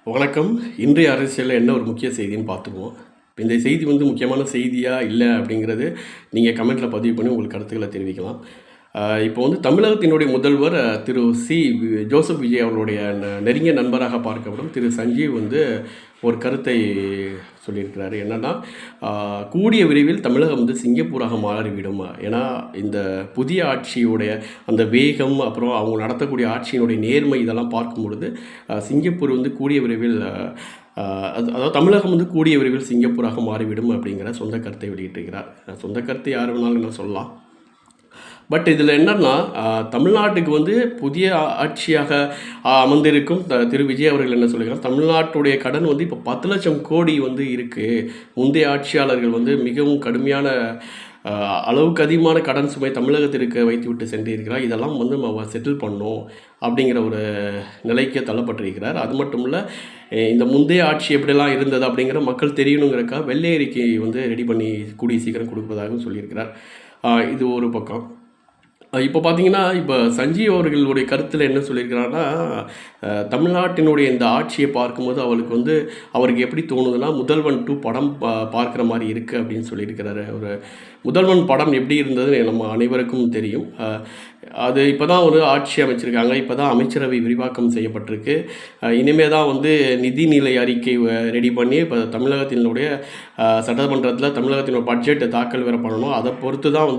வணக்கம். இன்றைய அரசியல்ல என்ன ஒரு முக்கிய செய்தின்னு பார்த்துக்குவோம். இந்த செய்தி முக்கியமான செய்தியா, இல்ல அப்படிங்கிறது நீங்க கமெண்ட்ல பதிவு பண்ணி உங்கள் கருத்துக்கள தெரிவிக்கலாம். இப்போ தமிழகத்தினுடைய முதல்வர் திரு ஜோசப் விஜய் அவர்களுடைய நெருங்கிய நண்பராக பார்க்கப்படும் திரு சஞ்சீவ் ஒரு கருத்தை சொல்லியிருக்கிறாரு. என்னன்னா, கூடிய விரைவில் தமிழகம் சிங்கப்பூராக மாறிவிடும். ஏன்னா, இந்த புதிய ஆட்சியுடைய அந்த வேகம், அப்புறம் அவங்க நடத்தக்கூடிய ஆட்சியினுடைய நேர்மை இதெல்லாம் பார்க்கும் பொழுது, சிங்கப்பூர் கூடிய விரைவில் அதாவது தமிழகம் கூடிய விரைவில் சிங்கப்பூராக மாறிவிடும் அப்படிங்கிற சொந்த கருத்தை வெளியிட்டிருக்கிறார். சொந்த கருத்தை யார் வேணாலும் நான் சொல்லலாம். பட் இதில் என்னன்னா, தமிழ்நாட்டுக்கு புதிய ஆட்சியாக அமர்ந்திருக்கும் திரு விஜய் அவர்கள் என்ன சொல்லியிருக்காங்க, தமிழ்நாட்டுடைய கடன் இப்போ 10,00,000 கோடி இருக்குது. முந்தைய ஆட்சியாளர்கள் மிகவும் கடுமையான அளவுக்கு அதிகமான கடன் சுமை தமிழகத்திற்கு வைத்துவிட்டு சென்றிருக்கிறார். இதெல்லாம் நம்ம செட்டில் பண்ணோம் அப்படிங்கிற ஒரு நிலைக்கு தள்ளப்பட்டிருக்கிறார். அது மட்டும் இல்லை, இந்த முந்தைய ஆட்சி எப்படிலாம் இருந்தது அப்படிங்கிற மக்கள் தெரியணுங்கிறக்காக வெள்ளை அறிக்கை ரெடி பண்ணி கூடிய சீக்கிரம் கொடுப்பதாகவும் சொல்லியிருக்கிறார். இது ஒரு பக்கம். இப்போ பார்த்தீங்கன்னா, இப்போ சஞ்சீவ் அவர்களுடைய கருத்தில் என்ன சொல்லியிருக்கிறாருன்னா, தமிழ்நாட்டினுடைய இந்த ஆட்சியை பார்க்கும்போது அவருக்கு எப்படி தோணுதுன்னா, முதல்வன் 2 படம் பார்க்குற மாதிரி இருக்குது அப்படின்னு சொல்லியிருக்கிறாரு. ஒரு முதல்வன் படம் எப்படி இருந்ததுன்னு நம்ம அனைவருக்கும் தெரியும். அது இப்போ தான் ஒரு ஆட்சி அமைச்சிருக்காங்க. இப்போ தான் அமைச்சரவை விரிவாக்கம் செய்யப்பட்டிருக்கு. இனிமே தான் நிதிநிலை அறிக்கை ரெடி பண்ணி இப்போ தமிழகத்தினுடைய சட்டமன்றத்தில் தமிழகத்தினுடைய பட்ஜெட் தாக்கல் வேறு பண்ணணும். அதை பொறுத்து தான்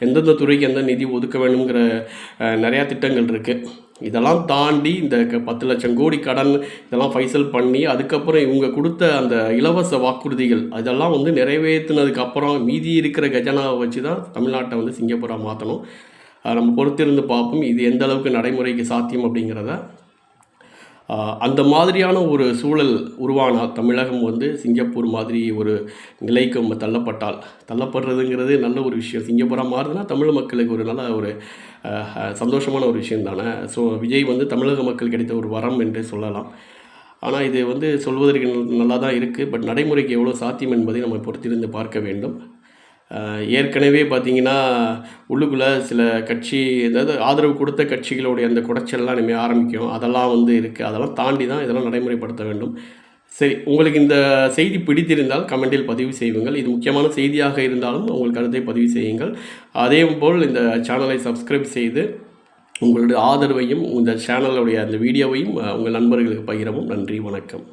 எந்தெந்த துறைக்கு எந்த நிதி ஒதுக்க வேணுங்கிற நிறையா திட்டங்கள் இருக்குது. இதெல்லாம் தாண்டி இந்த 10,00,000 கோடி கடன் இதெல்லாம் ஃபைசல் பண்ணி, அதுக்கப்புறம் இவங்க கொடுத்த அந்த இலவச வாக்குறுதிகள் அதெல்லாம் நிறைவேற்றினதுக்கப்புறம் மீதி இருக்கிற கஜனாவை வச்சு தான் தமிழ்நாட்டை சிங்கப்பூராக மாற்றணும். நம்ம பொறுத்திருந்து பார்ப்போம் இது எந்த அளவுக்கு நடைமுறைக்கு சாத்தியம் அப்படிங்கிறத. அந்த மாதிரியான ஒரு சூழல் உருவானால் தமிழகம் சிங்கப்பூர் மாதிரி ஒரு நிலைக்கு தள்ளப்படுறதுங்கிறது நல்ல ஒரு விஷயம். சிங்கப்பூராக மாறுதுன்னா தமிழ் மக்களுக்கு ஒரு நல்ல ஒரு சந்தோஷமான ஒரு விஷயம் தானே. ஸோ விஜய் தமிழக மக்கள் கிடைத்த ஒரு வரம் என்று சொல்லலாம். ஆனால் இது சொல்வதற்கு நல்லா தான் இருக்குது. பட் நடைமுறைக்கு எவ்வளோ சாத்தியம் என்பதை நம்ம பொறுத்திருந்து பார்க்க வேண்டும். ஏற்கனவே பார்த்திங்கன்னா, உள்ளுக்குள்ளே சில கட்சி அதாவது ஆதரவு கொடுத்த கட்சிகளுடைய அந்த குடைச்சல்லாம் இனிமேல் ஆரம்பிக்கும். அதெல்லாம் இருக்குது. அதெல்லாம் தாண்டி தான் இதெல்லாம் நடைமுறைப்படுத்த வேண்டும். சரி, உங்களுக்கு இந்த செய்தி பிடித்திருந்தால் கமெண்டில் பதிவு செய்யுங்கள். இது முக்கியமான செய்தியாக இருந்தாலும் உங்கள் கருத்தை பதிவு செய்யுங்கள். அதேபோல் இந்த சேனலை சப்ஸ்கிரைப் செய்து உங்களுடைய ஆதரவையும் இந்த சேனலுடைய அந்த வீடியோவையும் உங்கள் நண்பர்களுக்கு பகிரவும். நன்றி, வணக்கம்.